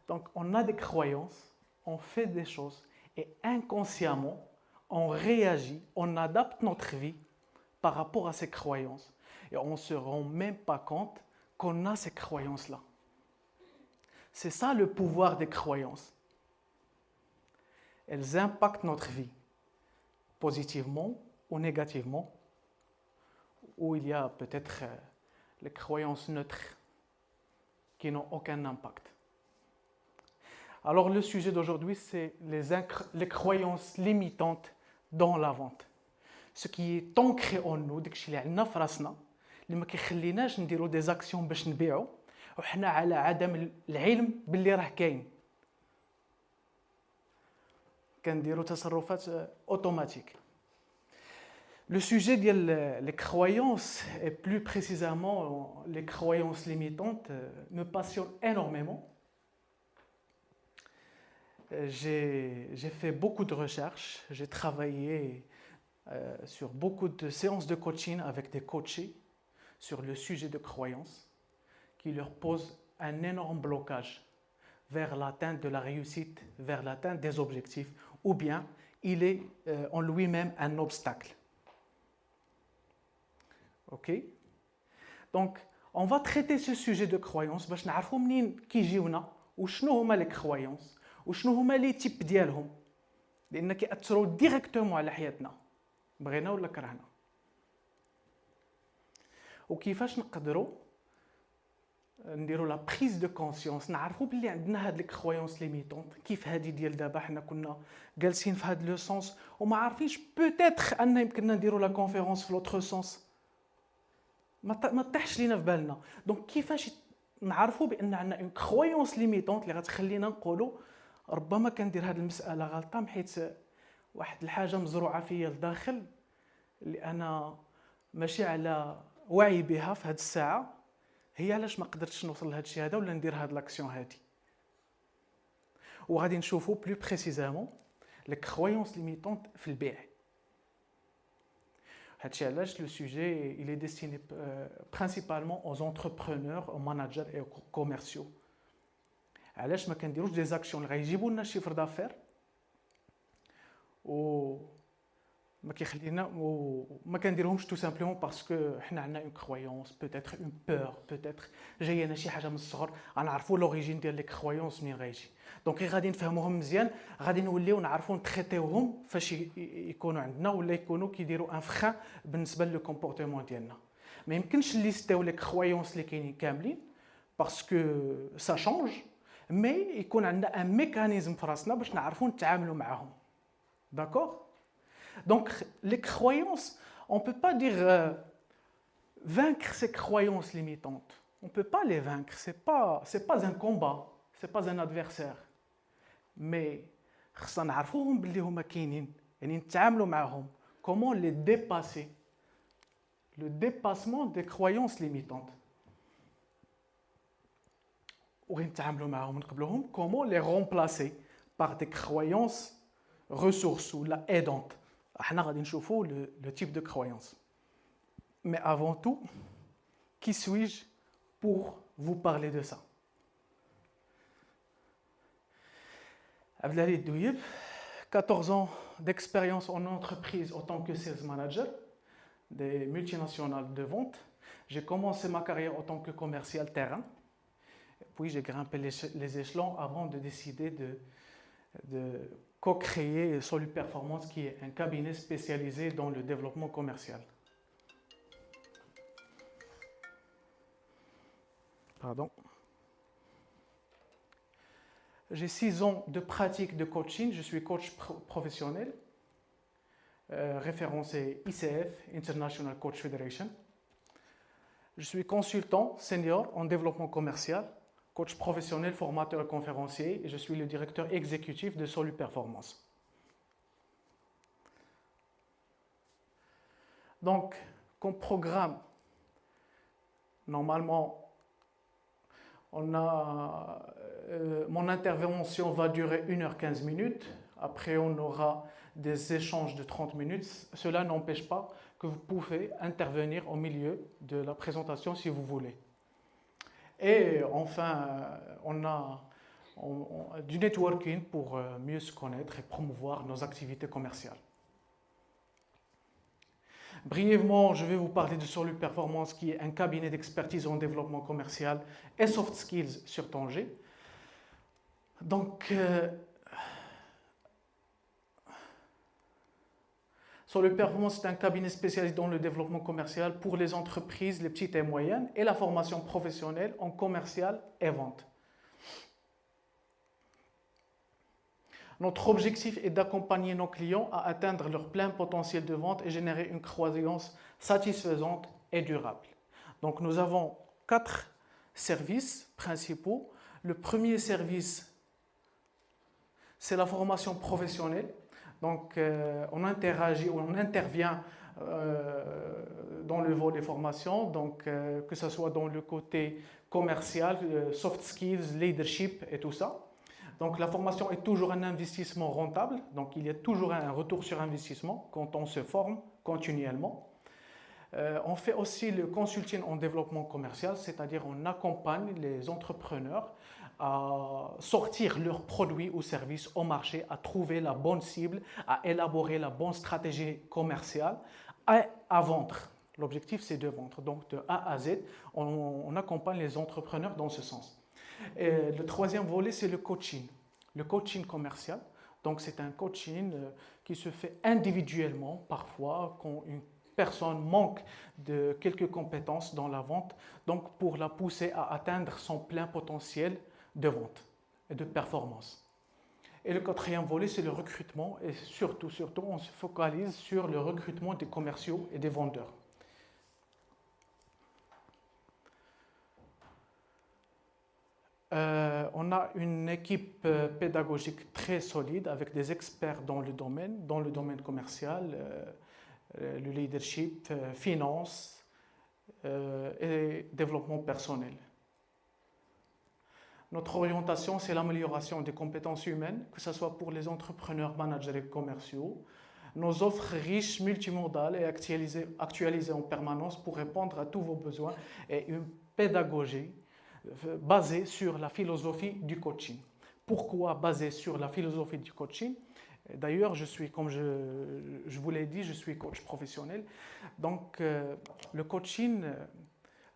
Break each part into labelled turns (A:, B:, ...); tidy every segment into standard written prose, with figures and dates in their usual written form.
A: Donc, on a des croyances, on fait des choses et inconsciemment, on réagit, on adapte notre vie par rapport à ces croyances. Et on ne se rend même pas compte qu'on a ces croyances-là. C'est ça le pouvoir des croyances. Elles impactent notre vie, positivement ou négativement, ou il y a peut-être les croyances neutres qui n'ont aucun impact. Alors le sujet d'aujourd'hui, c'est les croyances limitantes dans la vente. Ce qui est ancré en nous, داكشي اللي عندنا في راسنا اللي ما كيخليناش نديرو دي زاكسيون باش نبيعو وحنا على عدم العلم باللي راه كاين. كنديرو تصرفات اوتوماتيك. Le sujet des croyances, et plus précisément les croyances limitantes, me passionne énormément. J'ai fait beaucoup de recherches, j'ai travaillé sur beaucoup de séances de coaching avec des coachés sur le sujet de croyances qui leur posent un énorme blocage vers l'atteinte de la réussite, vers l'atteinte des objectifs, ou bien il est en lui-même un obstacle. Ok? Donc, on va traiter ce sujet de croyances باش نعرفوا منين كيجيونا وشنو هما لي كرويونس وشنو هما لي تيب ديالهم لان كيأثروا ديريكتومون على حياتنا بغينا ولا كرهنا. وكيفاش نقدروا نديروا لا بريز دو كونسيونس نعرفوا بلي عندنا هاد لي كرويونس ليميتونط كيف هادي ديال دابا حنا كنا جالسين في هاد لو سونس وما عارفينش بوتيتر ان يمكننا نديروا لا كونفيرونس في لوتر سونس ما طيحش لينا في بالنا. دونك كيفاش نعرفوا بان عندنا اون كرويونس ليميتونط اللي غتخلينا نقولوا ربما كندير هذه المساله غلطه حيت واحد الحاجه مزروعه فيا لداخل اللي انا ماشي على وعي بها في هذه الساعه هي علاش ما قدرتش نوصل لهذا الشيء هذا ولا ندير هذه لاكسيون هذه. وغادي نشوفوا بلو بريسيزامون لي كرويونس ليميتونط في البيع. هادشي علاش لو سوجي il est destiné principalement aux entrepreneurs, aux managers et aux commerciaux. علاش ما كنديروش دي زاكسيون اللي غيجيبوا لنا شيفر دافير و ما كيخلينا وما كنديرهمش تو سامبلومون باسكو حنا عندنا اون كرويونس بوتيتر اون بور بوتيتر جاينا شي حاجه من الصغر غنعرفوا لوريجين ديال لي كرويونس منين غيجي. دونك غادي نفهموهم مزيان غادي نوليو نعرفوا نتريتيوهم فاش يكونوا عندنا ولا يكونوا كيديروا ان فران بالنسبه لو كومبورتمون ديالنا. ما يمكنش ليستيو لي كرويونس اللي كاينين كاملين باسكو سا شونج مي يكون عندنا ان ميكانيزم في راسنا باش نعرفوا نتعاملوا معاهم. داكور. Donc, les croyances, on ne peut pas dire vaincre ces croyances limitantes. On ne peut pas les vaincre. Ce n'est pas un combat, ce n'est pas un adversaire. Mais, خصنا نعرفوهم باللي هما كاينين، يعني نتعاملوا معهم. Comment les dépasser? Le dépassement des croyances limitantes. ونتعاملوا معهم ونقبلوهم. Comment les remplacer par des croyances ressources ou la aidantes. احنا غادي نشوفوا le type de croyance. Mais avant tout, qui suis-je pour vous parler de ça? Abdelali Douyeb, 14 ans d'expérience en entreprise en tant que sales manager des multinationales de vente. J'ai commencé ma carrière en tant que commercial terrain. Puis j'ai grimpé les échelons avant de décider de co-créer Solu Performance, qui est un cabinet spécialisé dans le développement commercial. Pardon. J'ai 6 ans de pratique de coaching. Je suis coach professionnel, référencé ICF, International Coach Federation. Je suis consultant senior en développement commercial, coach professionnel, formateur et conférencier, et je suis le directeur exécutif de Solu Performance. Donc, comme programme, normalement, mon intervention va durer 1h15. Après, on aura des échanges de 30 minutes. Cela n'empêche pas que vous pouvez intervenir au milieu de la présentation si vous voulez. Et enfin, on a du networking pour mieux se connaître et promouvoir nos activités commerciales. Brièvement, je vais vous parler de Solub Performance, qui est un cabinet d'expertise en développement commercial et soft skills sur Tanger. Donc, Solub Performance est un cabinet spécialisé dans le développement commercial pour les entreprises, les petites et moyennes, et la formation professionnelle en commercial et vente. Notre objectif est d'accompagner nos clients à atteindre leur plein potentiel de vente et générer une croissance satisfaisante et durable. Donc, nous avons 4 services principaux. Le premier service, c'est la formation professionnelle. Donc, on intervient dans le volet formation, donc que ce soit dans le côté commercial, soft skills, leadership et tout ça. Donc, la formation est toujours un investissement rentable. Donc, il y a toujours un retour sur investissement quand on se forme continuellement. On fait aussi le consulting en développement commercial, c'est-à-dire on accompagne les entrepreneurs à sortir leurs produits ou services au marché, à trouver la bonne cible, à élaborer la bonne stratégie commerciale et à vendre. L'objectif, c'est de vendre. Donc, de A à Z, on accompagne les entrepreneurs dans ce sens. Et le troisième volet, c'est le coaching commercial. Donc, c'est un coaching qui se fait individuellement, parfois, quand une personne manque de quelques compétences dans la vente, donc pour la pousser à atteindre son plein potentiel de vente et de performance. Et le quatrième volet, c'est le recrutement. Et surtout, on se focalise sur le recrutement des commerciaux et des vendeurs. On a une équipe pédagogique très solide avec des experts dans le domaine commercial, le leadership, finance et développement personnel. Notre orientation, c'est l'amélioration des compétences humaines, que ce soit pour les entrepreneurs, managers et commerciaux. Nos offres riches, multimodales et actualisées en permanence pour répondre à tous vos besoins et une pédagogie basée sur la philosophie du coaching. Pourquoi basée sur la philosophie du coaching? D'ailleurs, comme je vous l'ai dit, je suis coach professionnel. Donc, le coaching,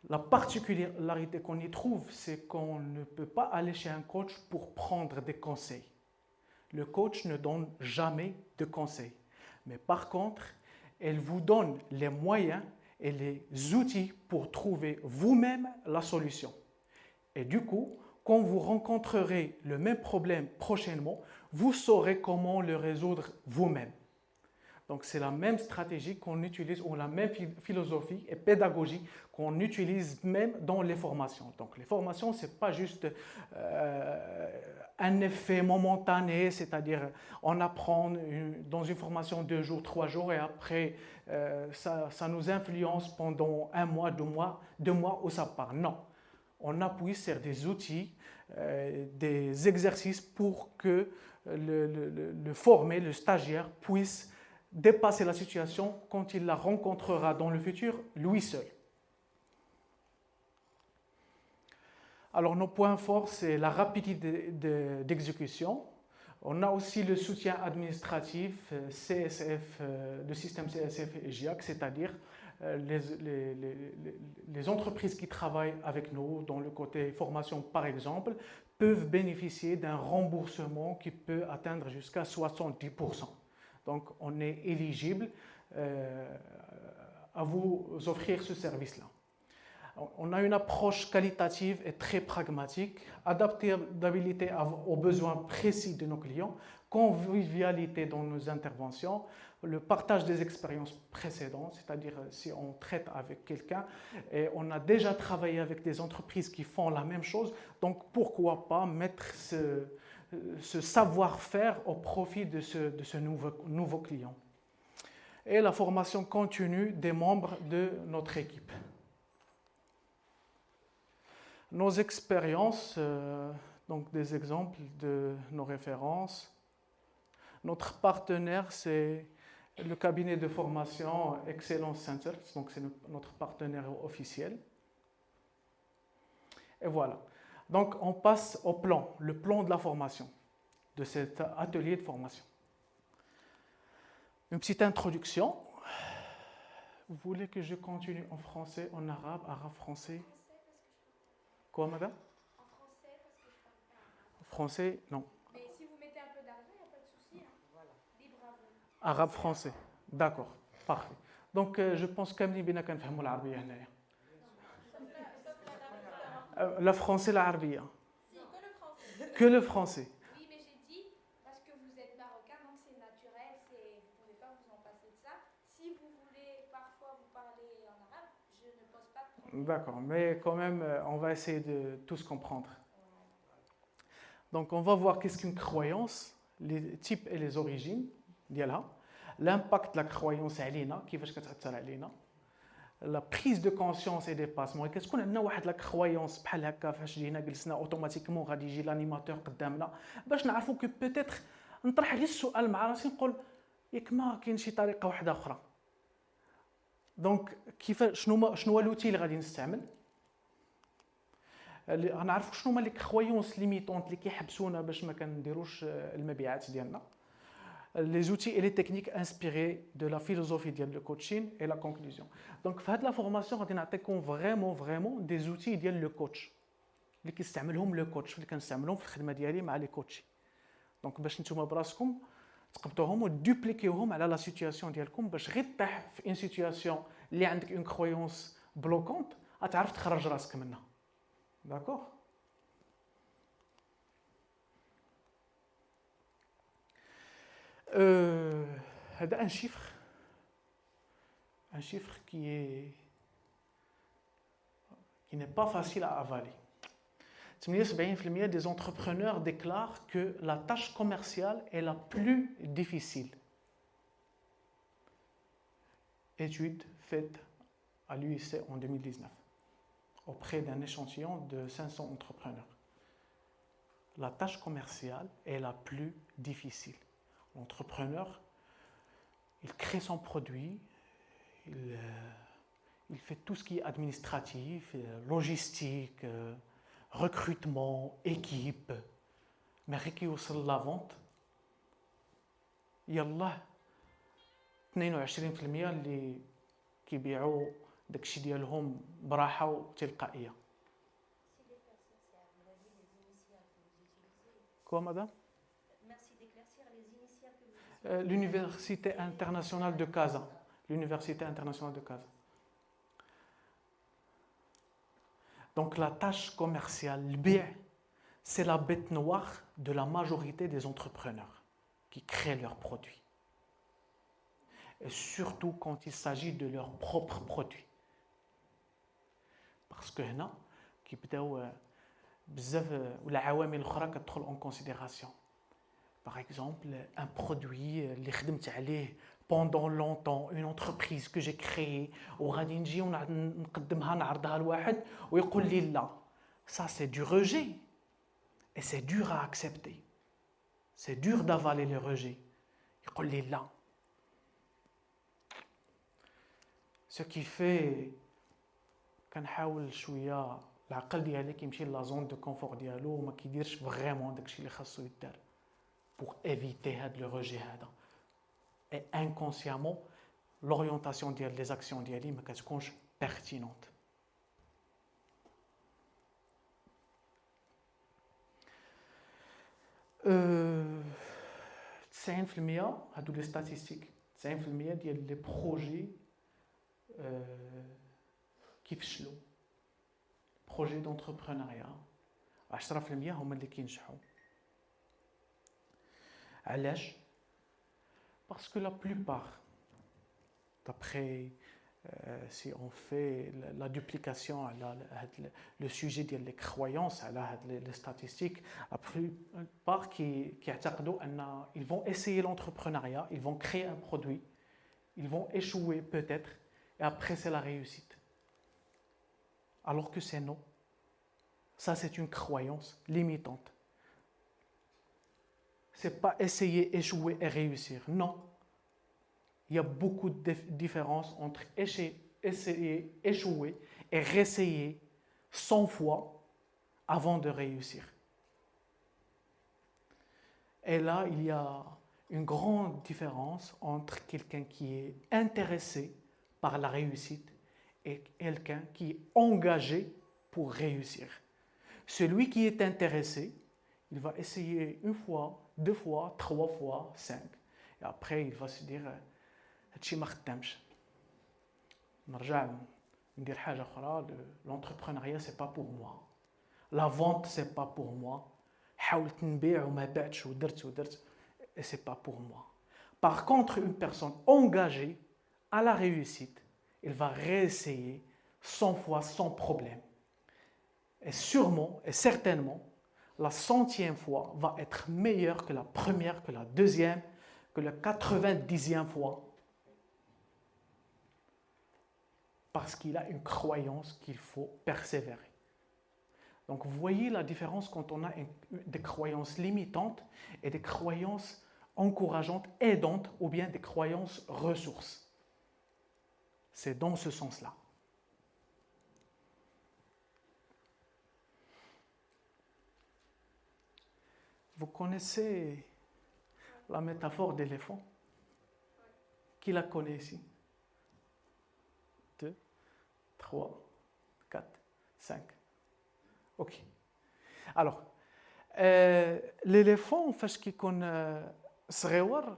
A: la particularité qu'on y trouve, c'est qu'on ne peut pas aller chez un coach pour prendre des conseils. Le coach ne donne jamais de conseils. Mais par contre, elle vous donne les moyens et les outils pour trouver vous-même la solution. Et du coup, quand vous rencontrerez le même problème prochainement, vous saurez comment le résoudre vous-même. Donc, c'est la même stratégie qu'on utilise, ou la même philosophie et pédagogie qu'on utilise même dans les formations. Donc, les formations, ce n'est pas juste un effet momentané, c'est-à-dire on apprend dans une formation 2 jours, 3 jours, et après, ça nous influence pendant 1 mois, 2 mois, où ça part. Non. On appuie sur des outils, des exercices pour que le formé, le stagiaire, puisse dépasser la situation quand il la rencontrera dans le futur, lui seul. Alors, nos points forts, c'est la rapidité d'exécution. On a aussi le soutien administratif, CSF, le système CSF et GIAC, c'est-à-dire les entreprises qui travaillent avec nous dans le côté formation, par exemple, peuvent bénéficier d'un remboursement qui peut atteindre jusqu'à 70%. Donc, on est éligible à vous offrir ce service-là. On a une approche qualitative et très pragmatique, adaptabilité aux besoins précis de nos clients, convivialité dans nos interventions, le partage des expériences précédentes, c'est-à-dire si on traite avec quelqu'un et on a déjà travaillé avec des entreprises qui font la même chose, donc pourquoi pas mettre ce savoir-faire au profit de ce nouveau client. Et la formation continue des membres de notre équipe. Nos expériences, donc des exemples de nos références. Notre partenaire, c'est le cabinet de formation Excellence Center, donc c'est notre partenaire officiel. Et voilà. Donc, on passe au plan, le plan de la formation, de cet atelier de formation. Une petite introduction. Vous voulez que je continue en français, en arabe, arabe-français? Quoi, madame?
B: En français, parce que je parle pas arabe.
A: Français, non.
B: Mais si vous mettez un peu d'argent, il n'y a pas de souci. Hein. Voilà. Libre à vous.
A: Arabe-français. D'accord, parfait. Donc, je pense que nous devons comprendre l'arabe. Le français, l'arabe.
B: Si, que le français.
A: Que le français.
B: Oui, mais j'ai dit, parce que vous êtes marocain, donc c'est naturel, vous ne pouvez pas vous en passer de ça. Si vous voulez parfois vous parler en arabe, je ne pose pas de problème.
A: D'accord, mais quand même, on va essayer de tous comprendre. Donc, on va voir qu'est-ce qu'une croyance, les types et les origines, l'impact de la croyance علينا, كيفاش كتأثر علينا, la prise de conscience et dépassement. كتكون عندنا واحد لا كرويونس بحال هكا فاش جينا جلسنا اوتوماتيكمون غادي يجي لانيماتور قدامنا باش نعرفوا كو بوتيتر نطرح غير السؤال مع راسي نقول ياك ما كاين شي طريقه واحده اخرى. دونك كيفاش شنو هو لوتي اللي غادي نستعمل؟ غنعرفوا شنو هما لي كرويونس ليميتونت اللي كيحبسونا باش ما كنديروش المبيعات ديالنا. Les outils et les techniques inspirés de la philosophie ديال le coaching et la conclusion. Donc في هذه la formation غادي نعطيكم vraiment des outils ديال le coach اللي كيستعملهم le coach اللي كنستعملهم في الخدمه ديالي مع لي كوتشي. دونك باش نتوما براسكم تقبطوهم ودوبليكيوهم على لا سيتوياسيون ديالكم باش غير طيح في ان سيتوياسيون اللي عندك اون كرويونس بلوكونت غتعرف تخرج راسك منها. داكوغ؟ هذا un chiffre qui n'est pas facile à avaler. 78% des entrepreneurs déclarent que la tâche commerciale est la plus difficile. Étude faite à l'UIC en 2019 auprès d'un échantillon de 500 entrepreneurs. La tâche commerciale est la plus difficile. L'entrepreneur, il crée son produit, il fait tout ce qui est administratif, logistique, recrutement, équipe. Mais qui يوصل la vente, يلاه 22% اللي كيبيعوا داكشي ديالهم براحه وتلقائيه. Quoi, madame?
B: Merci d'éclaircir les initiales que vous utilisez.
A: L'Université internationale de Casa. L'Université internationale de Casa. Donc la tâche commerciale, le bien, c'est la bête noire de la majorité des entrepreneurs qui créent leurs produits. Et surtout quand il s'agit de leurs propres produits. Parce que هنا كيبداو بزاف ولا عوامل اخرى كتدخل en considération. Par exemple, un produit اللي خدمت عليه pendant longtemps, une entreprise que j'ai créée وغادي نجي ونقدمها نعرضها لواحد ويقول لي لا. Ça c'est du rejet et c'est dur à accepter. C'est dur d'avaler le rejet. يقول لي لا. Ce qui fait كنحاول شويه العقل ديالي كيمشي لا زون دو كونفور ديالو وما كيديرش فريمون داكشي اللي خاصو يدار pour éviter le rejet هذا. Et inconsciemment l'orientation des actions ديالي ما كتكونش pertinente. تسعين في المية هادو لي ستاتيستيك 90% ديال لي بروجي كيفشلوا. بروجي دونتربرونيا 10% هما اللي كينجحوا. علاش؟ Parce que la plupart, d'après si on fait la duplication, le sujet des croyances, les statistiques, la plupart qui ils vont essayer l'entrepreneuriat, ils vont créer un produit, ils vont échouer peut-être, et après c'est la réussite. Alors que c'est non. Ça c'est une croyance limitante. C'est pas essayer, échouer et réussir. Non. Il y a beaucoup de différences entre essayer, échouer et réessayer 100 fois avant de réussir. Et là, il y a une grande différence entre quelqu'un qui est intéressé par la réussite et quelqu'un qui est engagé pour réussir. Celui qui est intéressé, il va essayer une fois, deux fois, trois fois, cinq. Et après, il va se dire هادشي ما خدامش. نرجع ندير حاجة أخرى. L'entrepreneuriat, c'est pas pour moi. La vente, c'est pas pour moi. حاولت نبيع وما بعتش ودرت. Et c'est pas pour moi. Par contre, une personne engagée à la réussite, elle va réessayer 100 fois sans problème. Et sûrement et certainement, la 100e fois va être meilleure que la première, que la deuxième, que la 90e fois. Parce qu'il a une croyance qu'il faut persévérer. Donc vous voyez la différence quand on a des croyances limitantes et des croyances encourageantes, aidantes, ou bien des croyances ressources. C'est dans ce sens-là. Vous connaissez la métaphore d'éléphant? Qui la connaît ici? 2, 3, 4, 5. Ok. Alors, l'éléphant, فاش كيكون صغيور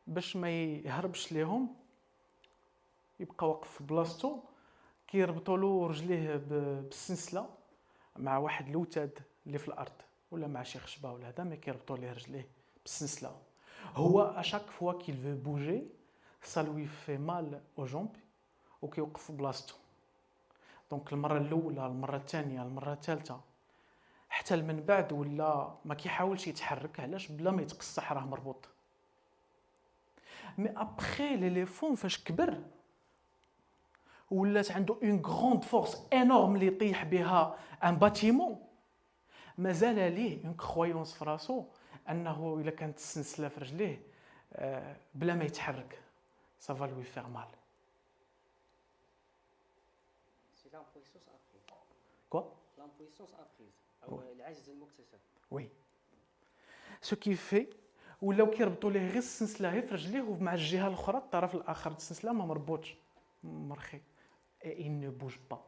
A: باش ما يهربش ليهم يبقى واقف في بلاصتو كيربطوا له رجليه بالسلسله مع واحد الوتاد اللي في الارض ولا مع شي خشبه ولا هذا ما كيربطوا ليه رجليه بالسلسله. هو اشاك فوا كيل فو بوجي ça lui fait mal aux jambes وكيوقف في بلاصتو. دونك المره الاولى المره الثانيه المره الثالثه حتى من بعد ولا ما كيحاولش يتحرك. علاش؟ بلا ما يتقصح راه مربوط. مي ابخي ليليفون فاش كبر ولات عنده اون غروند فورس انورم اللي يطيح بها ان باتيمون مازال ليه اون كرويونس في راسو انه الا كانت السلسله في رجليه بلا ما يتحرك ça va lui faire mal.
C: C'est l'impuissance apprise.
A: Quoi?
C: L'impuissance apprise. أو العجز المكتسب.
A: Oui. Ce qui fait ولاو كيربطوا ليه غير السلسله غير في رجليه ومع الجهه الاخرى الطرف الاخر السلسله ما مربوطش مرخي. Et il ne bouge pas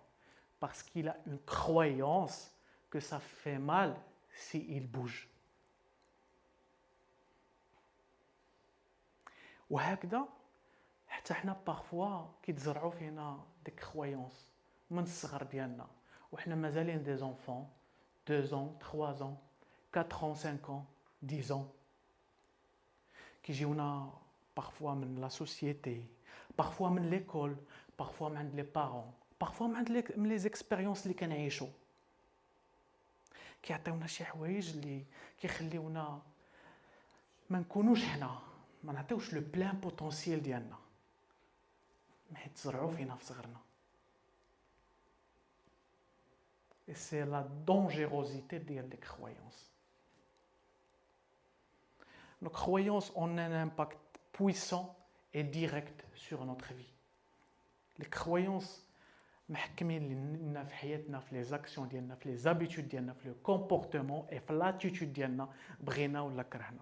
A: parce qu'il a une croyance que ça fait mal s'il bouge. وهكذا حتى حنا بارفوا كيتزرعوا فينا ديك كرويونس من الصغر ديالنا وحنا مازالين دي زونفون 2 ans 3 ans 4 ans 5 ans 10 ans كيجيونا بارفوا من لا سوسيتي بارفوا من ليكول بارفوا من عند لي بارون بارفوا من لي زيكسبيريونس اللي كنعيشوا كيعطيونا شي حوايج اللي كيخليونا ما نكونوش حنا ما نعطيوش لو بلان بوتونسييل ديالنا حيت تزرعوا فينا في صغرنا. Et c'est la dangerosité des croyances. Nos croyances ont un impact puissant et direct sur notre vie. Les croyances محكمين لنا في حياتنا في les actions ديالنا في les habitudes ديالنا في le comportement et في l'attitude ديالنا بغينا ولا كرهنا.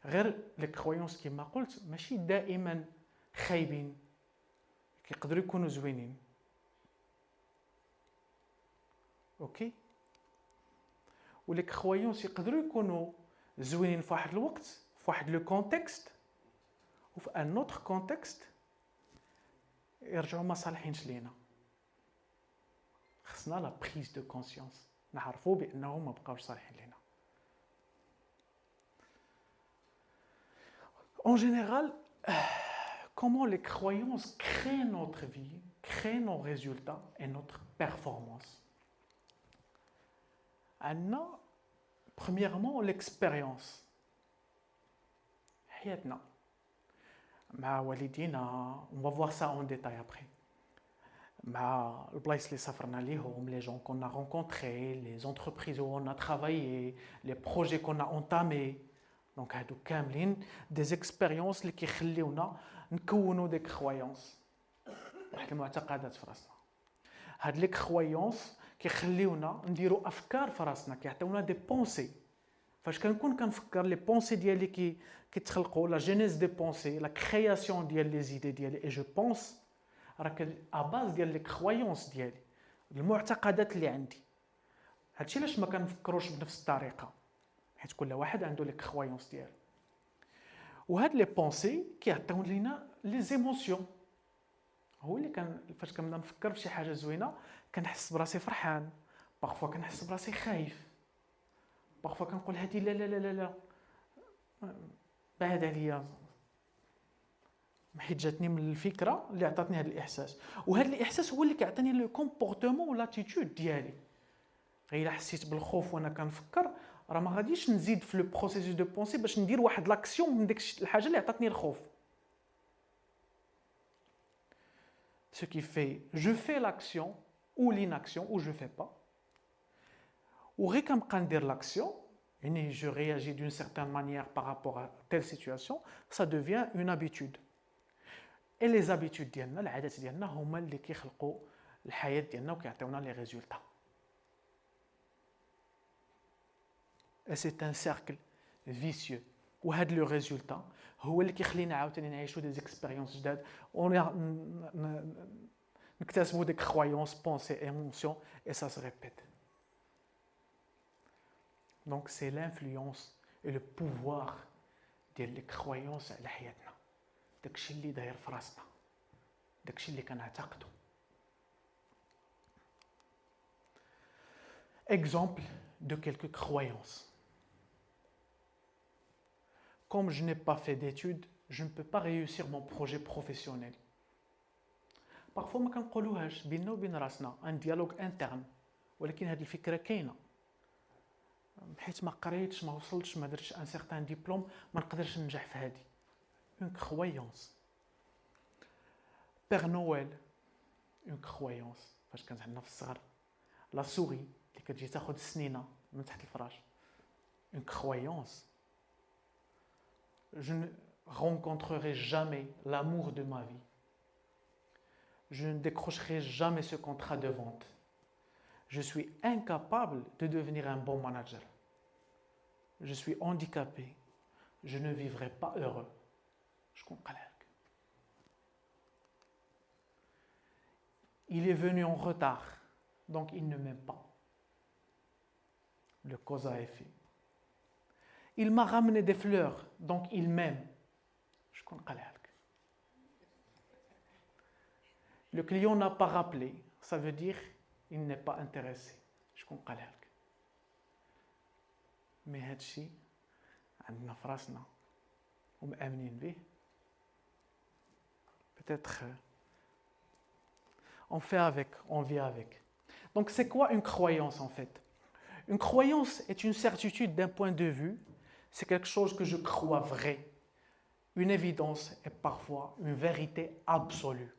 A: غير لي كرويونس كما قلت ماشي دائما خايبين كيقدروا يكونوا زوينين. اوكي ولي كرويونس يقدروا يكونوا زوينين في واحد الوقت في واحد لو كونتكست وفي ان اوتر كونتكست يرجعوا ما صالحينش لينا. خصنا لا بريز دو كونسيونس نعرفوا بانهم ما بقاوش صالحين لينا. En général, comment les croyances créent notre vie, créent nos résultats et notre performance. Anna, premièrement, l'expérience. حياتنا مع والدينا, on va voir ça en détail après. مع البلايص اللي سافرنا ليهم, les gens qu'on a rencontrés, les entreprises où on a travaillé, les projets qu'on a entamés. دونك هادو كاملين دي زيكسبيريونس اللي كيخليونا نكونوا ديك كرويونس واحد المعتقدات في راسنا. هاد لي كرويونس كيخليونا نديروا افكار في راسنا، كيعطيونا دي بونسي. فاش كنكون كنفكر لي بونسي ديالي كيتخلقوا، لا جينيز دي بونسي، لا كرياسيون ديال لي زيدي ديالي، اي جو بونس، راه اباز ديال لي كرويونس ديالي، المعتقدات اللي عندي. هادشي علاش ما كنفكروش بنفس الطريقه، حيت كل واحد عنده لي كرويونس ديالو. وهاد لي بونسي كيعطيو لينا لي زيموسيون. هو اللي فاش كنبدا نفكر في شي حاجه زوينه كنحس براسي فرحان، بارفوا كنحس براسي خايف، بارفوا كنقول هادي لا لا لا لا لا بعد عليا، حيت جاتني من الفكره اللي عطاتني هذا الاحساس. وهذا الاحساس هو اللي كيعطيني لو كومبورتمون ولاتيتود ديالي. غير حسيت بالخوف وانا كنفكر، راه ما غاديش نزيد في لو بروسيسوس دو بونسي باش ندير واحد لاكسيون من ديك الحاجه اللي عطاتني الخوف. Ce qui fait, je fais l'action ou l'inaction ou je fais pas. Ou غير كنبقى ندير l'action, يعني je réagis d'une certaine manière par rapport à telle situation, ça devient une habitude. Et les habitudes ديالنا، العادات ديالنا هما اللي كيخلقوا الحياة ديالنا وكيعطيونا لي ريزولتا. Et c'est un cercle vicieux. وهذا لو ريزولتا هو اللي كيخلينا عاوتاني نعيشوا دي زيكسبيريونس جداد، نكتسبوا دي كرويونس، بونسي، ايموسيون، et ça se répète. Donc c'est l'influence et le pouvoir ديال لي كرويونس على حياتنا. داكشي اللي داير في راسنا، داكشي اللي كنعتقدو. Exemple de quelques croyances. Comme je n'ai pas fait d'études, je ne peux pas réussir mon projet professionnel. Parfois ما كنقولوهاش بيننا وبين راسنا، ان ديالوج انترن، ولكن هذه الفكره كاينه. حيت ما قريتش، ما وصلتش، ما درتش ان سيغتان ديبلوم، ما نقدرش ننجح في هذه. اون كرويونس. بير نويل، اون كرويونس. فاش كانت عندنا في الصغر لا سوري اللي كتجي تاخذ السنينه من تحت الفراش، اون كرويونس. Je ne rencontrerai jamais l'amour de ma vie. Je ne décrocherai jamais ce contrat de vente. Je suis incapable de devenir un bon manager. Je suis handicapé. Je ne vivrai pas heureux. Je comprends. Il est venu en retard, donc il ne m'aime pas. Le cause à effet. Il m'a ramené des fleurs, donc il m'aime. Je comprends. Le client n'a pas rappelé, ça veut dire il n'est pas intéressé. Je comprends. Mais هادشي عندنا في راسنا ومآمنين به. Peut-être on fait avec, on vit avec. Donc c'est quoi une croyance en fait? Une croyance est une certitude d'un point de vue. C'est quelque chose que je crois vrai. Une évidence est parfois une vérité absolue.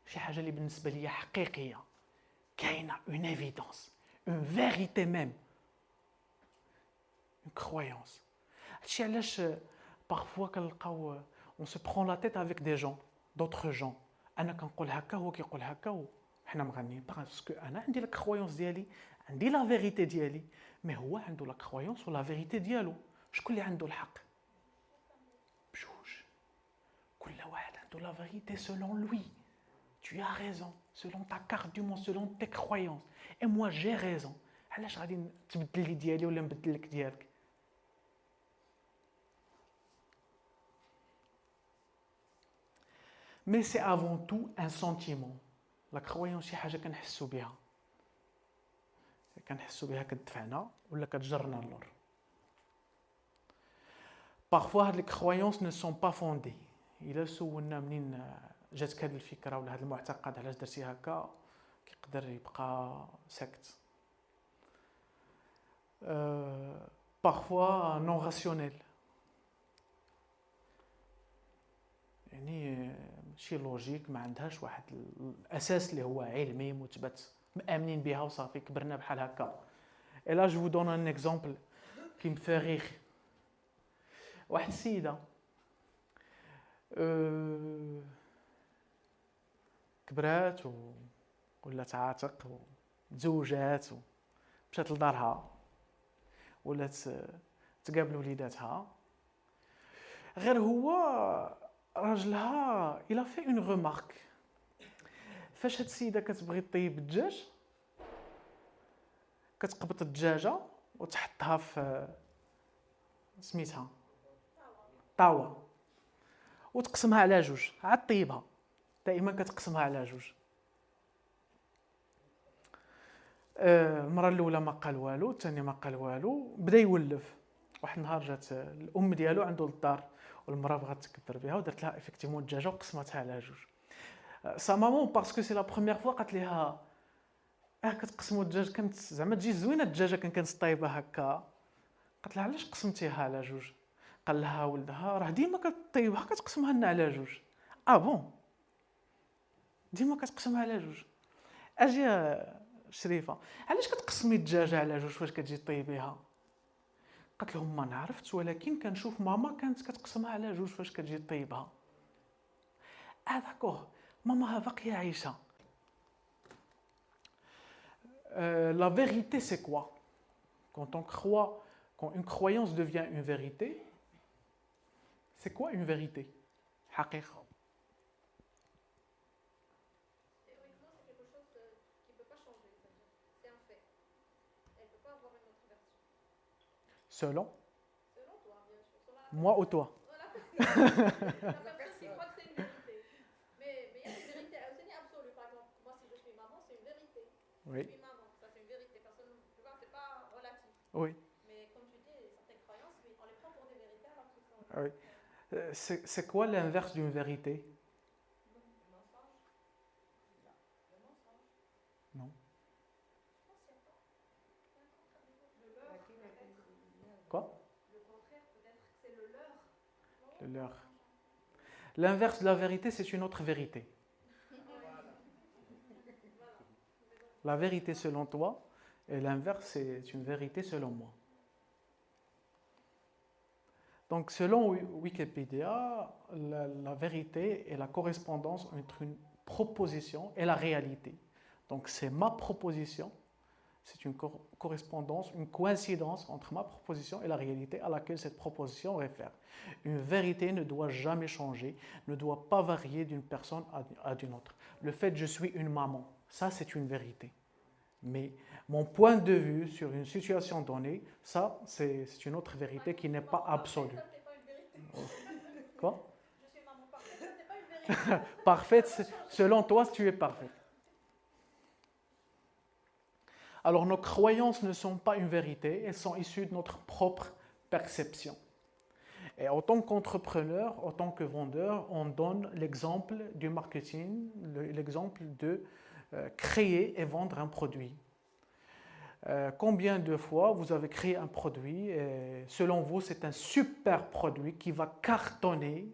A: شي حاجة اللي بالنسبة لي حقيقية، كاينة، une évidence, une vérité même. Une croyance. هادشي علاش parfois كنلقاو on se prend la tête avec des gens, d'autres gens. أنا كنقول هكا، هو كيقول هكا، وحنا مغنيين باسكو أنا عندي لا كرويونس ديالي، عندي لا فيريتي ديالي، مي هو عنده لا كرويونس ولا فيريتي ديالو. شكون اللي عنده الحق؟ بجوج. كل واحد عنده لا فيريتي selon lui. Tu as raison, selon ta carte du monde, selon tes croyances. Et moi, j'ai raison. علاش غادي تبدل لي ديالي ولا نبدل لك ديالك؟ Mais c'est avant tout un sentiment. La croyance شي حاجة كنحسوا بها. كنحسوا بها كتدفعنا ولا كتجرنا للور. Parfois, les croyances ne sont pas fondées. إلا سولنا منين جاتك هذه الفكرة ولا هذا المعتقد، علاش درتي هكا، كيقدر يبقى ساكت. Parfois non rationnel. يعني شي لوجيك، ما عندهاش واحد الأساس اللي هو علمي مثبت، مآمنين بها وصافي، كبرنا بحال هكا. Et là je vous donne un exemple qui me fait rire. واحد السيدة كبرات ولا تعاتق وتزوجات ومشات لدارها ولا تقابل وليداتها. غير هو راجلها الى في اون ريمارك فاش هاد السيده كتبغي طيب الدجاج كتقبط الدجاجه وتحطها في سميتها طاوه وتقسمها على جوج عاد طيبها. دائما كتقسمها على جوج. المره الاولى ما قال والو، الثانيه ما قال والو، بدا يولف. واحد النهار جات الام ديالو عنده للدار والمراه بغات تكبر بها ودارت لها افيكتيمون الدجاجه وقسمتها على جوج. سا مامون باسكو سي لا بروميير فوا قالت ليها كتقسموا الدجاج، كانت زعما تجي زوينه الدجاجه كانت طايبه هكا. قالت لها علاش قسمتيها على جوج؟ قال لها ولدها راه ديما كطيبها كتقسمها لنا على جوج. بون ديما كتقسمها على جوج. اجي شريفه علاش كتقسمي الدجاجه على جوج فاش كتجي طيبيها؟ قالت لهم ما عرفتش ولكن كنشوف ماما كانت كتقسمها على جوج فاش كتجي طيبها. داكوغ ماما باقيه عايشه. La vérité c'est quoi? Quand on croit, quand une croyance devient une vérité, c'est quoi une vérité? حقيقة.
B: Théoriquement, c'est quelque chose qui ne peut pas changer, c'est-à-dire, c'est un fait. Elle ne peut pas avoir une autre version.
A: Selon
B: Selon toi, bien sûr. Selon
A: moi ou toi?
B: la personne qui croit que c'est une vérité. Mais il y a une vérité absolue. Par exemple, moi, si je suis maman, c'est une vérité.
A: Oui.
B: Je suis maman, ça c'est une vérité. Personne, tu vois, c'est pas relatif.
A: Oui.
B: Mais comme tu dis, certaines croyances, oui, on les prend pour des vérités alors qu'ils sont.
A: Oui. C'est quoi l'inverse d'une vérité?
B: Le mensonge. Le mensonge.
A: Non.
B: Je pense qu'il y a pas. Il y a un contraire. Le leurre, peut-être.
A: Quoi?
B: Le contraire, peut-être que c'est le leurre.
A: Le leurre. L'inverse de la vérité, c'est une autre vérité. La vérité selon toi et l'inverse, c'est une vérité selon moi. Donc, selon Wikipédia, la vérité est la correspondance entre une proposition et la réalité. Donc, c'est ma proposition, c'est une correspondance, une coïncidence entre ma proposition et la réalité à laquelle cette proposition réfère. Une vérité ne doit jamais changer, ne doit pas varier d'une personne à une autre. Le fait que je suis une maman, ça c'est une vérité. Mais mon point de vue sur une situation donnée, ça c'est une autre vérité qui n'est pas absolue.
B: Ça, c'est pas une vérité.
A: Quoi?
B: Je suis maman parfaite, ça, c'est pas une vérité.
A: Parfaite, selon toi, tu es parfaite. Alors nos croyances ne sont pas une vérité, elles sont issues de notre propre perception. Et en tant qu'entrepreneur, en tant que vendeur, on donne l'exemple du marketing, l'exemple de créer et vendre un produit. Combien de fois vous avez créé un produit et selon vous c'est un super produit qui va cartonner,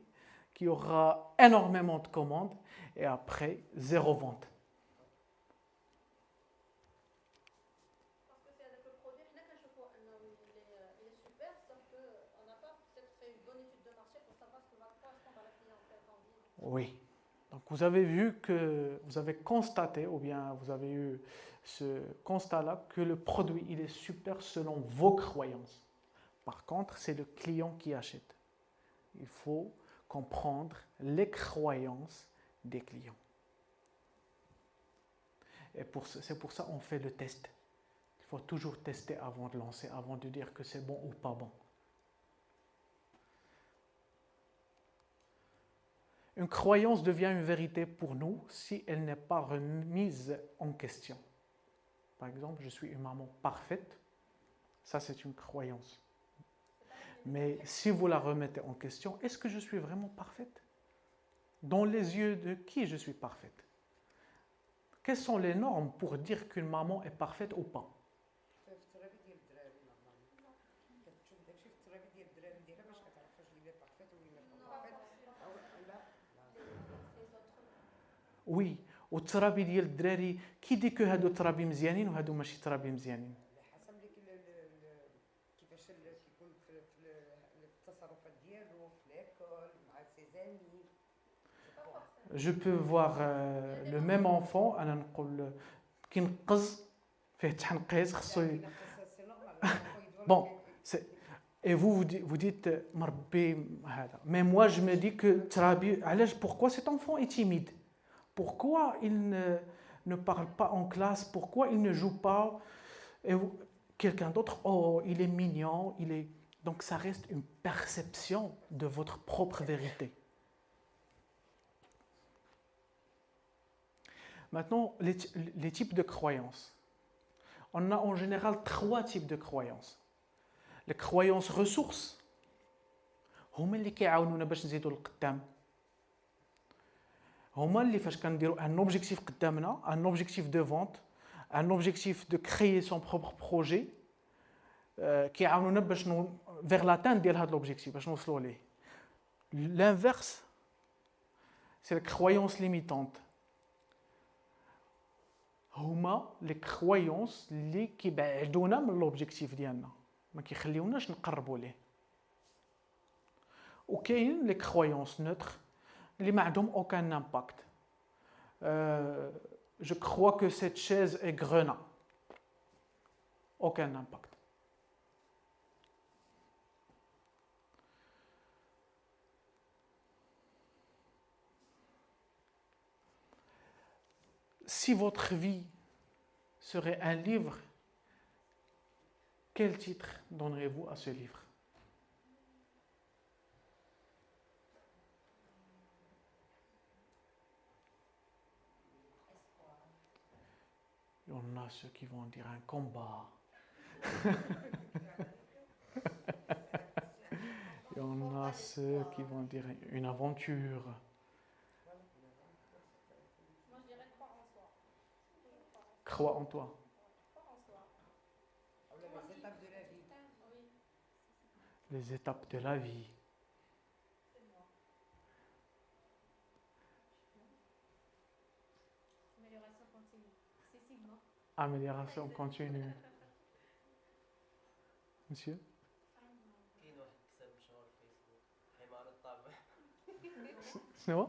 A: qui aura énormément de commandes et après zéro vente.
B: Parce que c'est avec le produit, il est super, sauf qu'on n'a pas peut-être fait une bonne étude de marché pour savoir ce qui va correspondre à la clientèle qu'on vise.
A: Oui. Donc vous avez vu que vous avez constaté ou bien vous avez eu ce constat-là que le produit il est super selon vos croyances. Par contre, c'est le client qui achète. Il faut comprendre les croyances des clients. Et c'est pour ça qu'on fait le test. Il faut toujours tester avant de lancer, avant de dire que c'est bon ou pas bon. Une croyance devient une vérité pour nous si elle n'est pas remise en question. Par exemple, je suis une maman parfaite, ça c'est une croyance. Mais si vous la remettez en question, est-ce que je suis vraiment parfaite? Dans les yeux de qui je suis parfaite? Quelles sont les normes pour dire qu'une maman est parfaite ou pas? وي والترابي ديال الدراري كي دي كو هادو ترابي مزيانين وهادو ماشي ترابي مزيانين
D: على حسب كيفاش كيكون في التصرفات ديالو في ليكول مع سيزامي.
A: Je peux voir le même enfant, أنا نقول كي نقز فيه تحنقيز خصو
D: C'est normal. l'enfant, il doit
A: Bon,
D: le-
A: c'est- et vous dites مربي هذا. Mais moi je me dis que ترابي علاش pourquoi cet enfant est timide? Pourquoi il ne parle pas en classe? Pourquoi il ne joue pas? Et quelqu'un d'autre, oh, il est mignon, il est... Donc ça reste une perception de votre propre vérité. Maintenant, les types de croyances. On a en général 3 types de croyances. Les croyances ressources. هما اللي كيعاونونا باش نزيدوا للقدام. هما اللي فاش كنديروا ان اوبجيكتيف قدامنا، ان اوبجيكتيف دو فونت، ان اوبجيكتيف دو كريي سون بروبر بروجي، كيعاونونا باش فيغ لاتان ديال هذا الاوبجيكتيف باش نوصلوا ليه. L'inverse, c'est les croyances limitantes. هما لي كرويونس اللي كيبعدونا من لوبجيكتيف ديالنا، ما كيخليوناش نقربوا ليه. وكاين لي كرويونس نوتر اللي ما عندهم aucun impact. Je crois que cette chaise est grenat. Aucun impact. Si votre vie serait un livre, quel titre donnerez-vous à ce livre? Il y en a ceux qui vont dire un combat. Il y en a ceux qui vont dire une aventure.
B: Moi, je dirais croire en soi.
A: Crois en toi.
B: Croire en soi.
D: Les étapes de la vie.
B: Oui,
A: Les étapes de la vie.
B: c'est moi. Amélioration continue. C'est Sigma.
A: Amélioration continue. Monsieur?
C: كاين واحد الكتاب مشهور في فيسبوك، حمار الطامح.
A: شنو؟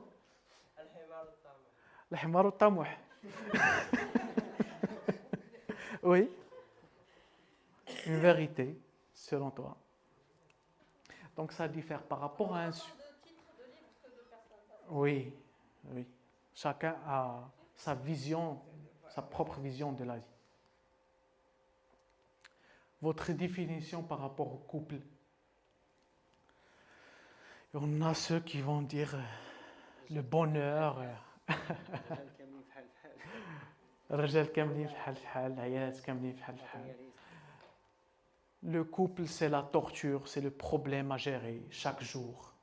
C: الحمار الطامح.
A: الحمار الطموح. Oui. Une vérité, selon toi. Donc ça diffère par rapport à un...
B: Autant de titres de livres que de personnes. Ça,
A: Oui, oui. Chacun a sa vision, sa propre vision de la vie. Votre définition par rapport au couple. Il y en a ceux qui vont dire le bonheur.
C: الرجال كاملين فحال فحال.
A: الرجال كاملين فحال فحال، العيالات كاملين فحال فحال. Le couple, c'est la torture, c'est le problème à gérer chaque jour.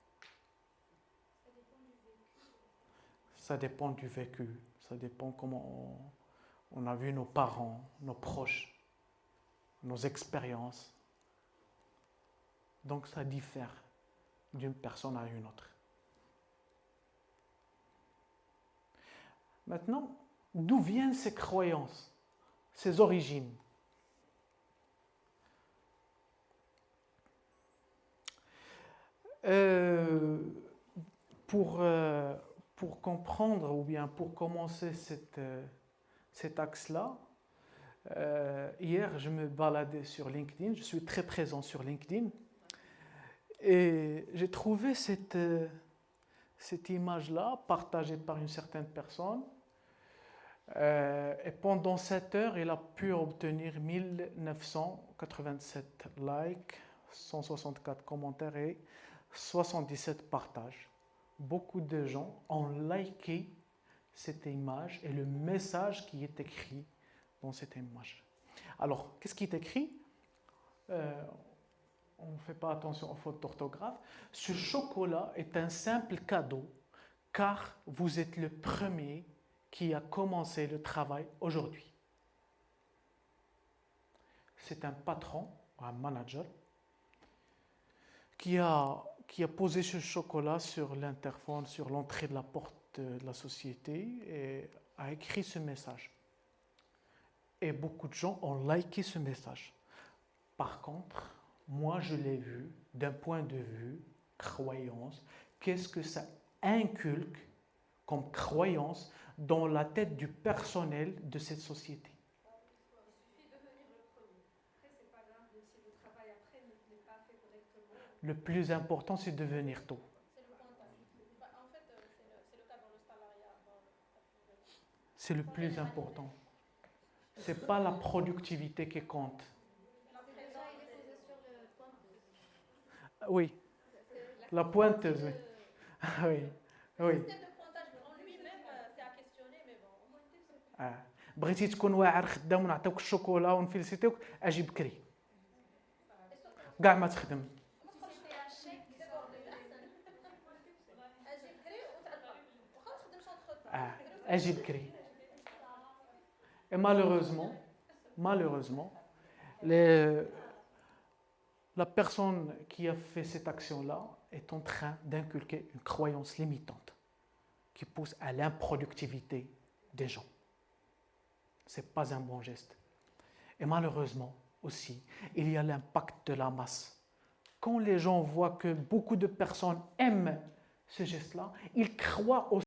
A: Ça dépend du vécu, ça dépend comment on a vu nos parents, nos proches, nos expériences. Donc ça diffère d'une personne à une autre. Maintenant, d'où viennent ces croyances, ces origines? Pour comprendre ou bien pour commencer cet axe-là, hier je me baladais sur LinkedIn, je suis très présent sur LinkedIn, et j'ai trouvé cette image-là partagée par une certaine personne, et pendant 7 heures, il a pu obtenir 1987 likes, 164 commentaires et 77 partages. Beaucoup de gens ont liké cette image et le message qui est écrit dans cette image. Alors, qu'est-ce qui est écrit? On ne fait pas attention aux fautes d'orthographe. Ce chocolat est un simple cadeau car vous êtes le premier qui a commencé le travail aujourd'hui. C'est un patron, un manager, qui a posé ce chocolat sur l'interphone, sur l'entrée de la porte de la société et a écrit ce message. Et beaucoup de gens ont liké ce message. Par contre, moi je l'ai vu d'un point de vue croyance. Qu'est-ce que ça inculque comme croyance dans la tête du personnel de cette société.
B: Il suffit de devenir le premier. Après, c'est pas grave, même si le travail après n'est pas fait correctement.
A: Le plus important, c'est de venir tôt.
B: C'est le pointage. En fait, c'est le cas dans le salariat.
A: C'est le plus important. Ce n'est pas la productivité qui compte.
B: Déjà, il est posé sur le pointeuse.
A: Oui, la pointeuse, oui. Oui, oui.
B: Le système de pointage en lui-même, c'est à questionner, mais bon.
A: بغيتي تكون واعر خدام ونعطيوك الشوكولا ونفيليسيتيوك اجي بكري كاع ما تخدم اجي بكري. Et malheureusement, la personne qui a fait cette action-là est en train d'inculquer une croyance limitante qui pousse à l'improductivité des gens. Ce n'est pas un bon geste. Et malheureusement aussi, il y a l'impact de la masse. Quand les gens voient que beaucoup de personnes aiment ce geste-là, ils croient au